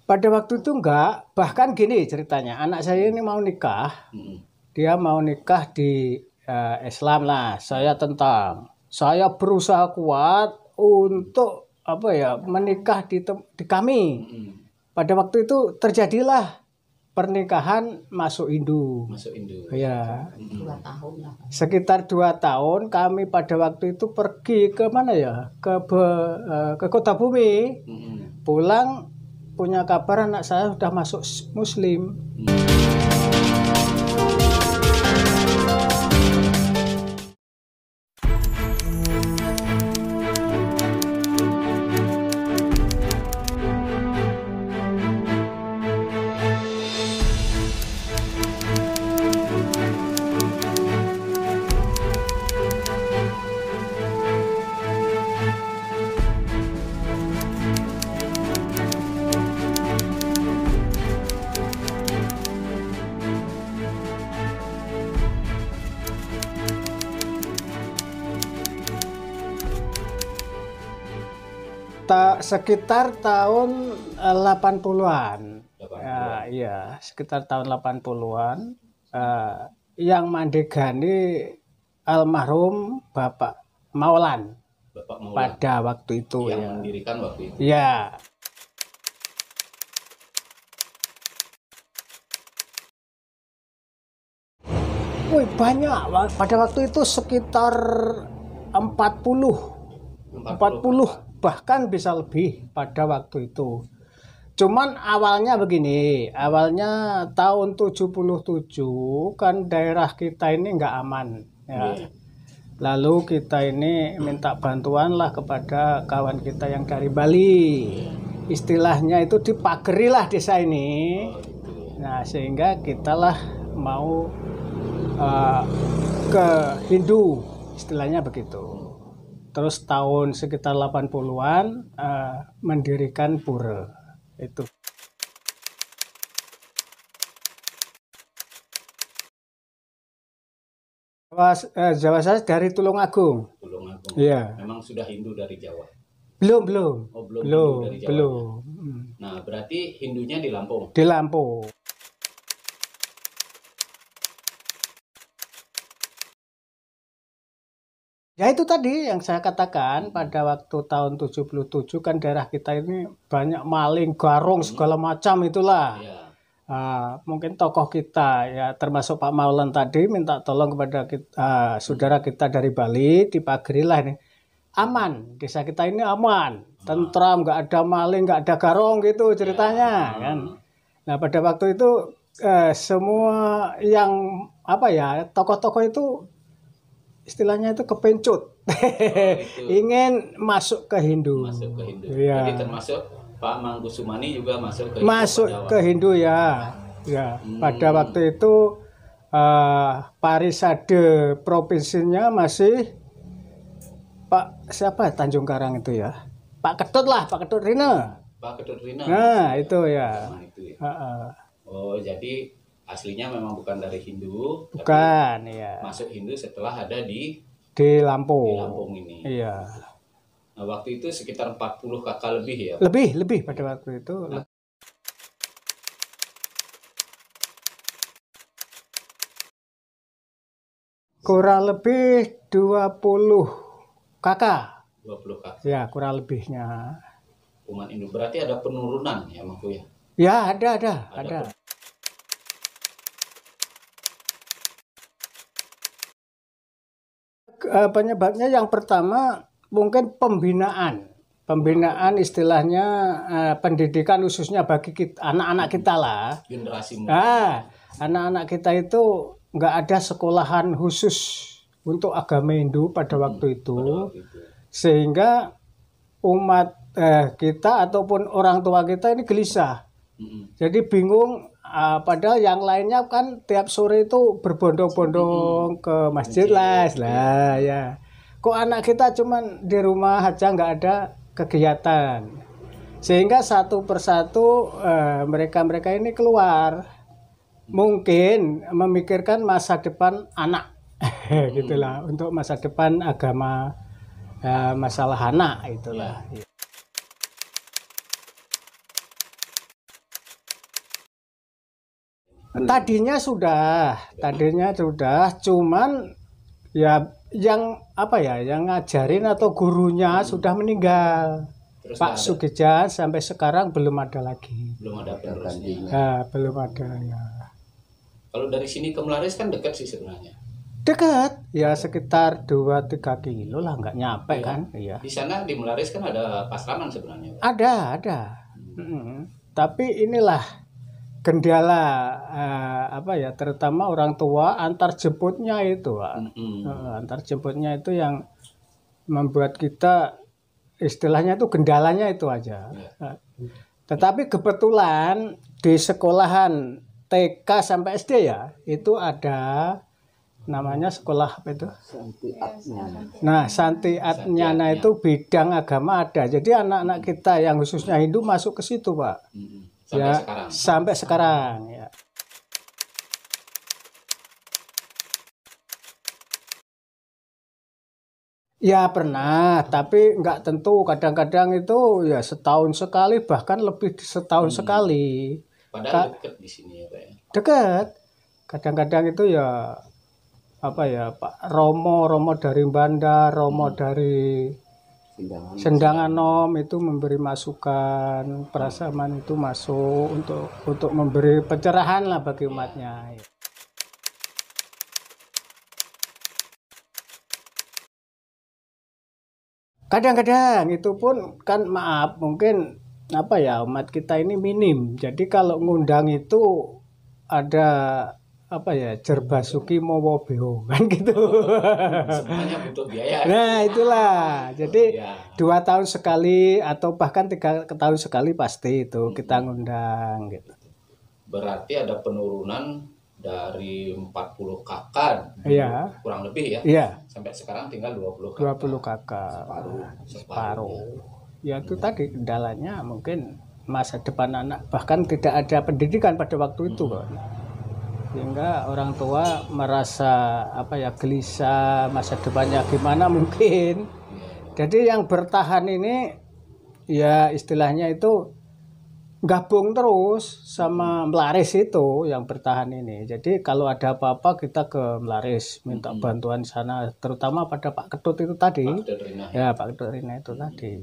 Pada waktu itu enggak, bahkan gini ceritanya, anak saya ini mau nikah, dia mau nikah di Islam lah, saya tentang. Saya berusaha kuat untuk apa ya menikah di kami. Pada waktu itu terjadilah pernikahan masuk Hindu. Masuk Hindu. Ya. 2 tahun lah. Sekitar 2 tahun kami pada waktu itu pergi ke mana ya? Ke Kota Bumi. Pulang punya kabar anak saya sudah masuk Muslim. Sekitar tahun 80-an. Ya, iya, sekitar tahun 80-an. Yang mandegani almarhum Bapak Maulan. Bapak Maulan. Pada waktu itu yang ya. mendirikan waktu itu. Ya. Wih, banyak. Pada waktu itu sekitar 40 bahkan bisa lebih pada waktu itu. Cuman awalnya begini, awalnya tahun 77 kan daerah kita ini nggak aman ya. Lalu kita ini minta bantuan lah kepada kawan kita yang dari Bali. Istilahnya itu dipagerilah desa ini. Nah, sehingga kita lah mau ke Hindu, istilahnya begitu. Terus tahun sekitar 80-an mendirikan pura itu. Jawa saya dari Tulungagung. Tulungagung. Iya. Memang sudah Hindu dari Jawa. Belum. Oh, belum dari Jawa. Belum. Nah, berarti Hindunya di Lampung. Di Lampung. Ya itu tadi yang saya katakan pada waktu tahun 77 kan daerah kita ini banyak maling, garong segala macam itulah. Ya. Mungkin tokoh kita ya termasuk Pak Maulan tadi minta tolong kepada kita, saudara kita dari Bali dipagerilah ini. Aman, desa kita ini aman, tentram, nggak ada maling, nggak ada garong gitu ceritanya kan. Nah pada waktu itu semua yang apa ya tokoh-tokoh itu istilahnya itu kepencut, ingin masuk ke Hindu. Masuk ke Hindu. Ya. Jadi termasuk Pak Mangkusumani juga masuk ke Hindu ya. Ya. Pada waktu itu Parisade provinsinya masih Pak siapa Tanjung Karang itu ya. Pak Ketut lah, Pak Ketut Rina. Pak Ketut Rina. Nah itu ya. Itu ya. Oh jadi aslinya memang bukan dari Hindu, bukan, ya. Masuk Hindu setelah ada di Lampung. Di Lampung ini. Iya. Nah, waktu itu sekitar 40 kakak lebih ya? Lebih pada waktu itu. Nah. Kurang lebih 20 kakak. 20 kakak. Ya, kurang lebihnya. Umat Hindu berarti ada penurunan ya, Mangku ya? Ya, ada. Penyebabnya yang pertama mungkin pembinaan istilahnya pendidikan khususnya bagi anak-anak kita lah. Generasi muda. Anak-anak kita itu nggak ada sekolahan khusus untuk agama Hindu pada waktu itu, sehingga umat kita ataupun orang tua kita ini gelisah. Jadi bingung. Padahal yang lainnya kan tiap sore itu berbondong-bondong ke masjid lah ya. Kok anak kita cuman di rumah aja nggak ada kegiatan, sehingga satu persatu mereka ini keluar, mungkin memikirkan masa depan anak, gitulah untuk masa depan agama, masalah anak itulah. Tadinya sudah, cuman ya yang apa ya, yang ngajarin atau gurunya sudah meninggal. Terus Pak Sugijan sampai sekarang belum ada lagi. belum ada penerusnya. Nah, belum ada ya. Kalau dari sini ke Melaris kan dekat sih sebenarnya. Dekat, ya sekitar 2-3 kilo lah, nggak nyampe Iya. kan? Iya. Di sana di Melaris kan ada pasraman sebenarnya, Pak. Ada. Tapi inilah kendala apa ya, terutama orang tua antar jemputnya itu, Pak. Antar jemputnya itu yang membuat kita istilahnya itu kendalanya itu aja. Tetapi kebetulan di sekolahan TK sampai SD ya, itu ada namanya sekolah apa itu? Nah, Santi Atnyana itu bidang agama ada. Jadi anak-anak kita yang khususnya Hindu masuk ke situ, Pak. Sampai Ya, sekarang. sampai sekarang ya. Ya pernah, tapi nggak tentu. Kadang-kadang itu ya setahun sekali, bahkan lebih setahun sekali. Padahal dekat di sini ya, Pak ya. Dekat. Kadang-kadang itu ya apa ya, Pak Romo dari Banda, Romo dari Sendanganom itu memberi masukan, Prasaman itu masuk untuk memberi pencerahan lah bagi umatnya. Kadang-kadang itu pun kan maaf mungkin apa ya, umat kita ini minim. Jadi kalau ngundang itu ada apa ya, Jerbasuki Mowobeo kan gitu. Semuanya butuh biaya. Nah itulah, jadi Ya. 2 tahun sekali atau bahkan 3 tahun sekali pasti itu kita ngundang gitu. Berarti ada penurunan dari 40 kakak Iya. kurang lebih ya. Iya, Sampai sekarang tinggal 20 kakak. 20 kakak. Separuh. Ya itu tadi kendalanya mungkin masa depan anak, bahkan tidak ada pendidikan pada waktu itu kan. Sehingga orang tua merasa apa ya, gelisah, masa depannya gimana mungkin. Jadi yang bertahan ini ya istilahnya itu gabung terus sama Melaris itu yang bertahan ini. Jadi kalau ada apa-apa kita ke Melaris minta bantuan di sana, terutama pada Pak Ketut itu tadi. Pak Ketut Rina. Ya Pak Ketut Rina itu tadi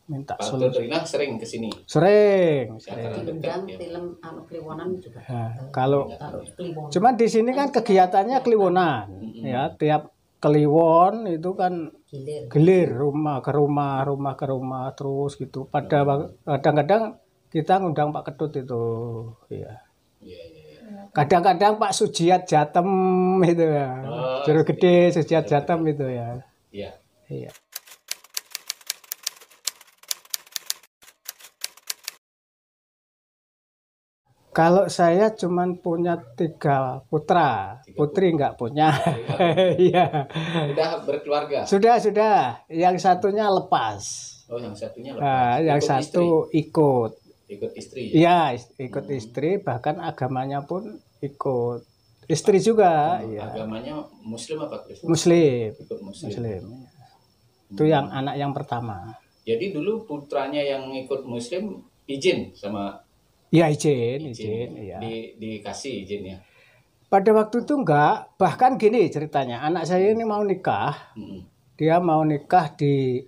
minta Pak solusi. Ketut Rina sering ke sini. Sering. Diundang film Kliwonan juga. Ya, kalau Kliwon. cuman di sini kan kegiatannya kliwonan, ya tiap kliwon itu kan gelir rumah ke rumah terus gitu. Kadang-kadang kita ngundang Pak Ketut itu, ya. Kadang-kadang Pak Sujiat Jatem itu ya, Jero Gede Sujiat Jatem itu ya. Iya. Iya. Kalau saya cuman punya 3 putra, putri nggak punya. Iya. Udah berkeluarga. Sudah. Yang satunya lepas. Oh, yang satunya Nah, lepas. yang Ikut satu ikut. Ikut istri. Iya, ikut istri, bahkan agamanya pun ikut. Istri juga, ya. Agamanya Muslim apa Kristen? Muslim. Ikut Muslim. Muslim. Itu yang anak yang pertama. Jadi dulu putranya yang ikut Muslim izin sama Ya izin, ya. Dikasih izin ya. Pada waktu itu enggak, bahkan gini ceritanya, anak saya ini mau nikah, dia mau nikah di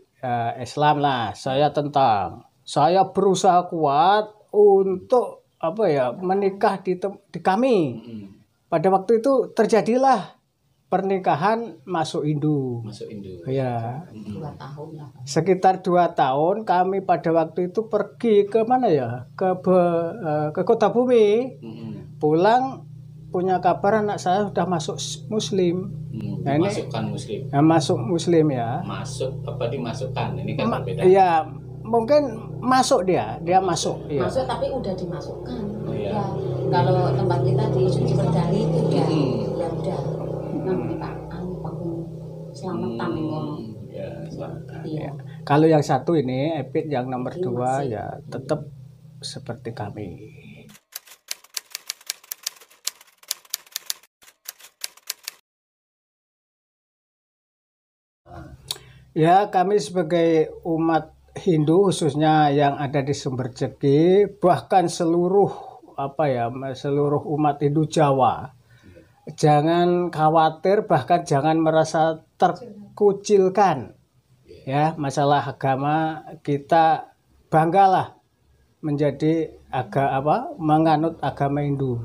Islam lah, saya tentang. Saya berusaha kuat untuk apa ya, menikah di kami. Pada waktu itu terjadilah pernikahan masuk Hindu. Masuk Hindu. Ya. 2 tahun lah. Sekitar 2 tahun kami pada waktu itu pergi ke mana ya? Ke Kota Bumi. Pulang punya kabar anak saya sudah masuk Muslim. Nah, dimasukkan Muslim. Ya, masuk Muslim ya. Masuk apa dimasukkan? Ini kan berbeda. Iya, mungkin masuk dia masuk. Ya. Masuk tapi udah dimasukkan. Iya. Ya, kalau tempat kita di Suci Berdali itu ya udah. Nang kita bangun selamatan ngono. Ya, selamat. Iya. Kalau yang satu ini Epit yang nomor 2 ya tetap seperti kami. Ya, kami sebagai umat Hindu khususnya yang ada di Sumberjegi, bahkan seluruh apa ya, seluruh umat Hindu Jawa. Jangan khawatir, bahkan jangan merasa terkucilkan. Ya, masalah agama kita banggalah menjadi menganut agama Hindu.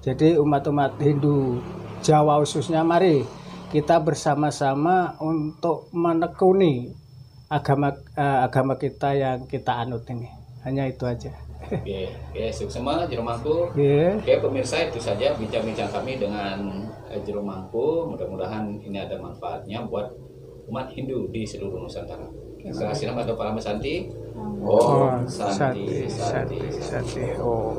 Jadi umat-umat Hindu Jawa khususnya, mari kita bersama-sama untuk menekuni agama kita yang kita anut ini. Hanya itu aja. Oke, sukses Jero Mangku. Oke, pemirsa, itu saja bincang-bincang kami dengan Jero Mangku. Mudah-mudahan ini ada manfaatnya buat umat Hindu di seluruh Nusantara. Terima kasih nama Para Santi. Oh, Santi. Oh.